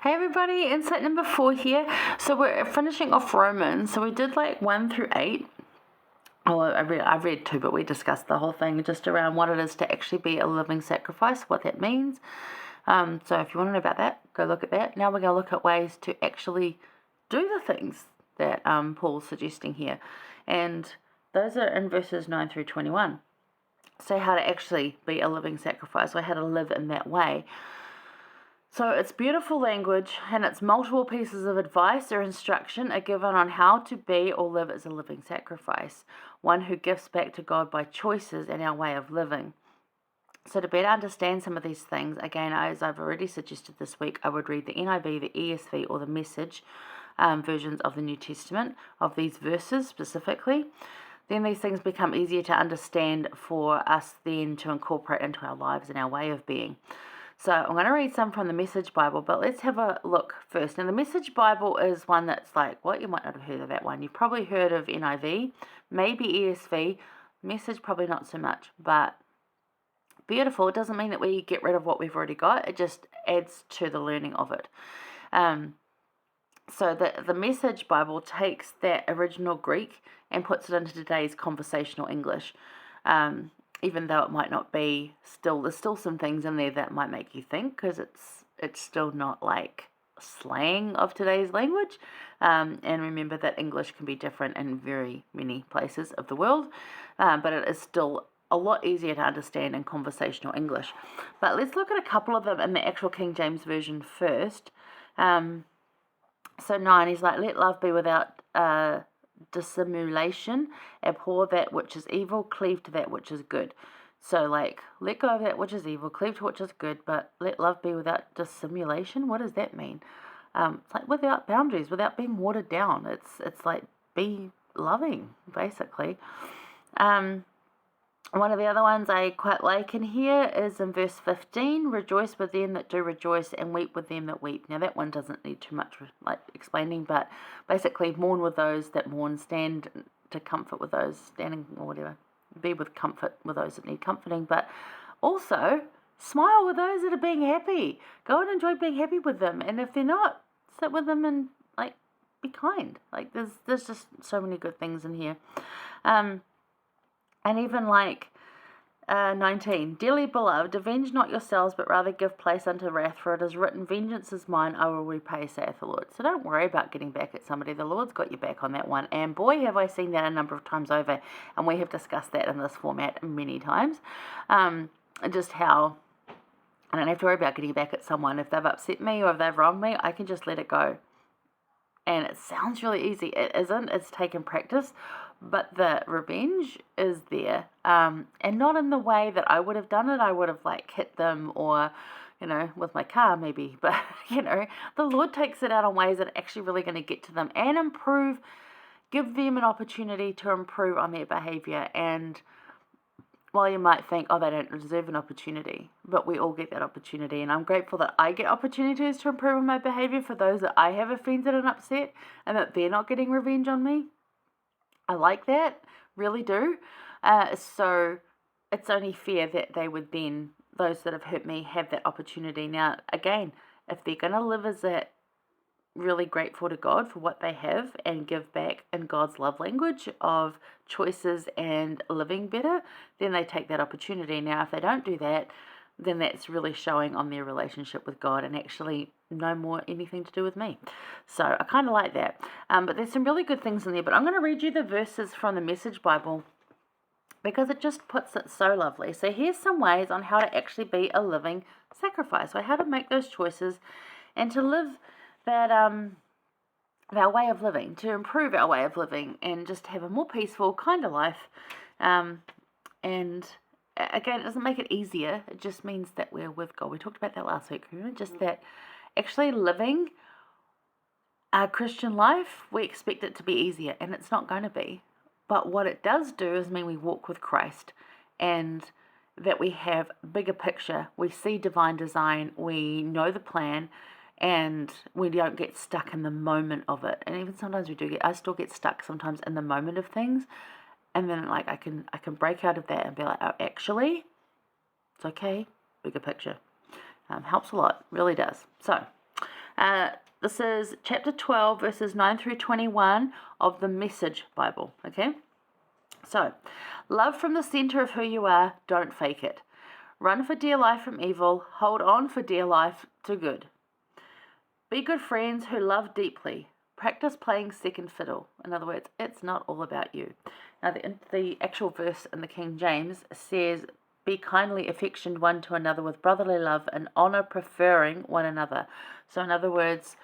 Hey everybody, insight number 4 here. So we're finishing off Romans. So we did like 1 through 8. Oh, I read 2, but we discussed the whole thing just around what it is to actually be a living sacrifice, what that means. So if you want to know about that, go look at that. Now we're going to look at ways to actually do the things that Paul's suggesting here. And those are in verses 9 through 21. So how to actually be a living sacrifice, or how to live in that way. So it's beautiful language, and it's multiple pieces of advice or instruction are given on how to be or live as a living sacrifice, one who gives back to God by choices and our way of living. So to better understand some of these things, again, as I've already suggested this week, I would read the NIV, the ESV, or the Message versions of the New Testament, of these verses specifically. Then these things become easier to understand for us then to incorporate into our lives and our way of being. So I'm going to read some from the Message Bible, but let's have a look first. Now the Message Bible is one that's like, what? You might not have heard of that one. You've probably heard of NIV, maybe ESV. Message probably not so much, but beautiful. It doesn't mean that we get rid of what we've already got. It just adds to the learning of it. So the Message Bible takes that original Greek and puts it into today's conversational English. Even though it might not be, there's still some things in there that might make you think, because it's still not like slang of today's language. And remember that English can be different in very many places of the world, but it is still a lot easier to understand in conversational English. But let's look at a couple of them in the actual King James Version first. So 9, he's like, let love be without dissimulation, abhor that which is evil, cleave to that which is good. So like, let go of that which is evil, cleave to which is good, but let love be without dissimulation. What does that mean? It's like without boundaries, without being watered down. It's like, be loving, basically. One of the other ones I quite like in here is in verse 15, rejoice with them that do rejoice and weep with them that weep. Now that one doesn't need too much like explaining, but basically mourn with those that mourn, stand to comfort with those standing, or whatever, be with comfort with those that need comforting, but also smile with those that are being happy. Go and enjoy being happy with them, and if they're not, sit with them and like be kind. Like there's just so many good things in here. And even like 19, dearly beloved, avenge not yourselves, but rather give place unto wrath, for it is written, vengeance is mine, I will repay, saith the Lord. So don't worry about getting back at somebody. The Lord's got your back on that one. And boy, have I seen that a number of times over. And we have discussed that in this format many times. Just how I don't have to worry about getting back at someone. If they've upset me or if they've wronged me, I can just let it go. And it sounds really easy. It isn't. It's taken practice. But the revenge is there. And not in the way that I would have done it. I would have like hit them or, with my car maybe. But, the Lord takes it out in ways that are actually really going to get to them and improve, give them an opportunity to improve on their behavior. And while you might think, oh, they don't deserve an opportunity, but we all get that opportunity. And I'm grateful that I get opportunities to improve on my behavior for those that I have offended and upset, and that they're not getting revenge on me. I like that, really do. So it's only fair that they would then, those that have hurt me, have that opportunity. Now, again, if they're going to live as that, really grateful to God for what they have and give back in God's love language of choices and living better, then they take that opportunity. Now, if they don't do that, then that's really showing on their relationship with God and actually no more anything to do with me. So I kind of like that. But there's some really good things in there. But I'm going to read you the verses from the Message Bible because it just puts it so lovely. So here's some ways on how to actually be a living sacrifice, or how to make those choices and to live that our way of living, to improve our way of living and just have a more peaceful kind of life. And again, it doesn't make it easier. It just means that we're with God. We talked about that last week, remember? Just that actually living our Christian life, we expect it to be easier, and it's not going to be. But what it does do is mean we walk with Christ, and that we have a bigger picture. We see divine design. We know the plan. And we don't get stuck in the moment of it. And even sometimes I still get stuck sometimes in the moment of things. And then like I can break out of that and be like, oh, actually, it's okay, bigger picture. Helps a lot, really does. So This is chapter 12, verses 9 through 21 of the Message Bible, okay? So, love from the center of who you are, don't fake it. Run for dear life from evil, hold on for dear life to good. Be good friends who love deeply. Practice playing second fiddle. In other words, it's not all about you. Now, the actual verse in the King James says, be kindly affectioned one to another with brotherly love and honor, preferring one another. So in other words,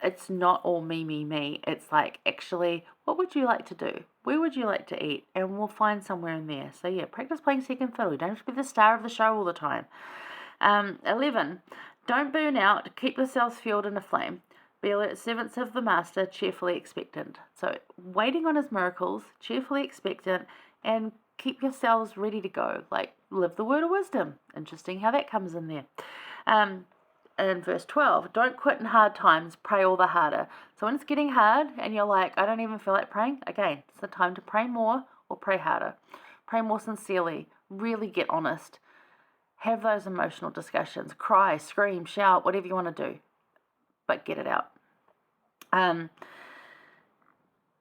it's not all me, me, me. It's like, actually, what would you like to do? Where would you like to eat? And we'll find somewhere in there. So yeah, practice playing second fiddle. You don't have to be the star of the show all the time. 11, don't burn out. Keep yourselves fueled in a flame. Be alert servants of the Master, cheerfully expectant. So waiting on his miracles, cheerfully expectant, and keep yourselves ready to go. Like, live the word of wisdom. Interesting how that comes in there. In verse 12, don't quit in hard times, pray all the harder. So when it's getting hard and you're like, I don't even feel like praying, again, it's the time to pray more or pray harder. Pray more sincerely. Really get honest. Have those emotional discussions. Cry, scream, shout, whatever you want to do. But get it out.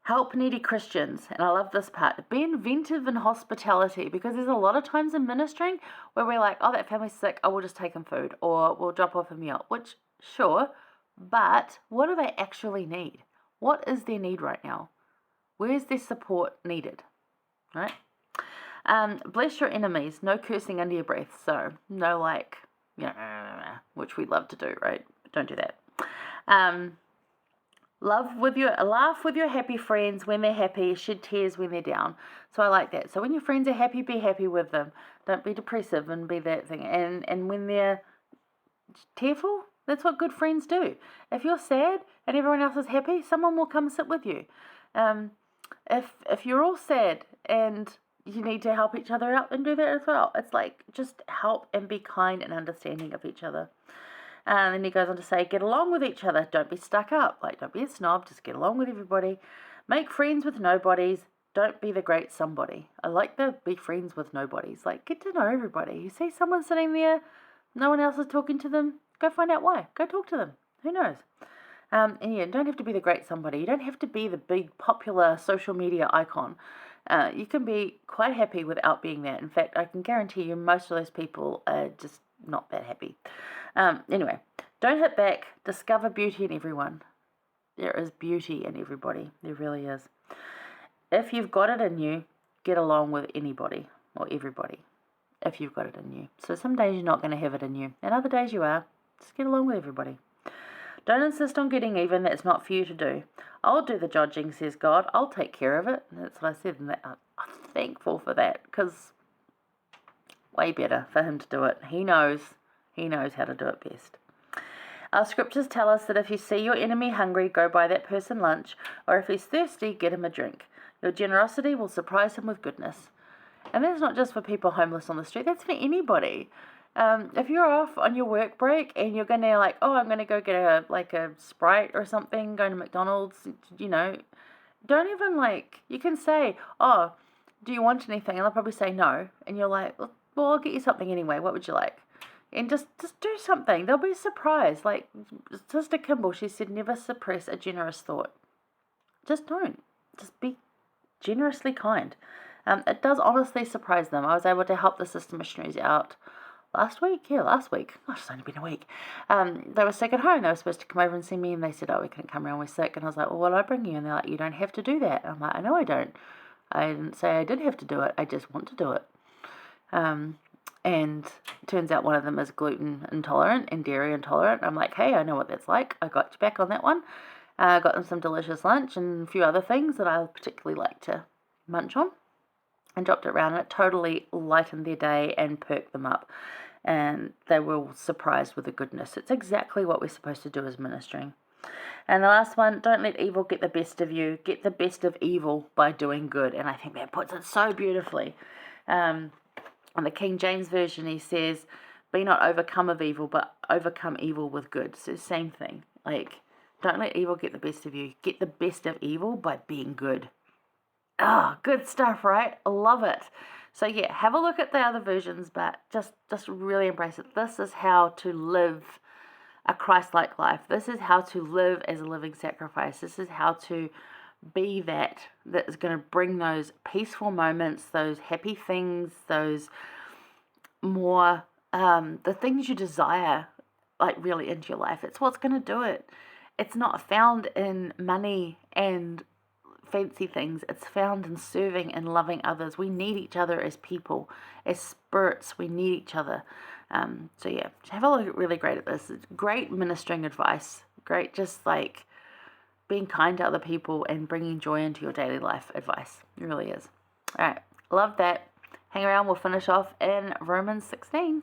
Help needy Christians, and I love this part. Be inventive in hospitality, because there's a lot of times in ministering where we're like, oh, that family's sick, oh, we'll just take them food, or we'll drop off a meal, which, sure, but what do they actually need? What is their need right now? Where's their support needed, right? Bless your enemies, no cursing under your breath, so no like, which we love to do, right? Don't do that. Laugh with your happy friends when they're happy, shed tears when they're down. So I like that. So when your friends are happy, be happy with them. Don't be depressive and be that thing. And when they're tearful, that's what good friends do. If you're sad and everyone else is happy, someone will come sit with you. If you're all sad and you need to help each other out, then do that as well. It's like, just help and be kind and understanding of each other. And then he goes on to say, get along with each other. Don't be stuck up. Like, don't be a snob. Just get along with everybody. Make friends with nobodies. Don't be the great somebody. I like the be friends with nobodies. Like, get to know everybody. You see someone sitting there, no one else is talking to them, go find out why. Go talk to them. Who knows? And yeah, don't have to be the great somebody. You don't have to be the big popular social media icon. You can be quite happy without being that. In fact, I can guarantee you most of those people are just not that happy. Anyway, don't hit back. Discover beauty in everyone. There is beauty in everybody. There really is. If you've got it in you, get along with anybody or everybody. If you've got it in you. So some days you're not going to have it in you. And other days you are. Just get along with everybody. Don't insist on getting even. That's not for you to do. I'll do the judging, says God. I'll take care of it. And that's what I said. And I'm thankful for that, because way better for him to do it. He knows how to do it best. Our scriptures tell us that if you see your enemy hungry, go buy that person lunch, or if he's thirsty, get him a drink. Your generosity will surprise him with goodness. And that's not just for people homeless on the street, that's for anybody. If you're off on your work break and you're going to I'm going to go get a Sprite or something, go to McDonald's, don't even you can say, oh, do you want anything? And they'll probably say no. And you're like, well, I'll get you something anyway. What would you like? And just do something. They'll be surprised. Like Sister Kimball, she said, never suppress a generous thought. Just don't. Just be generously kind. It does honestly surprise them. I was able to help the sister missionaries out last week. Gosh, it's only been a week. They were sick at home. They were supposed to come over and see me, and they said, oh, we couldn't come around, we're sick. And I was like, well, what'll I bring you? And they're like, you don't have to do that. I'm like, I know I don't. I didn't say I did have to do it. I just want to do it. And it turns out one of them is gluten intolerant and dairy intolerant. I'm like, hey, I know what that's like. I got you back on that one. I got them some delicious lunch and a few other things that I particularly like to munch on, and dropped it around, and it totally lightened their day and perked them up. And they were surprised with the goodness. It's exactly what we're supposed to do as ministering. And the last one, don't let evil get the best of you. Get the best of evil by doing good. And I think that puts it so beautifully. On the King James Version, he says, be not overcome of evil, but overcome evil with good. So same thing. Don't let evil get the best of you. Get the best of evil by being good. Good stuff, right? I love it. So yeah, have a look at the other versions, but just really embrace it. This is how to live a Christ-like life. This is how to live as a living sacrifice. This is how to be that is going to bring those peaceful moments, those happy things, those more, the things you desire, like really into your life. It's what's going to do it. It's not found in money and fancy things. It's found in serving and loving others. We need each other as people, as spirits. We need each other. So yeah, have a look. Really great at this. It's great ministering advice. Great, just like being kind to other people and bringing joy into your daily life advice. It really is. All right, love that. Hang around. We'll finish off in Romans 16.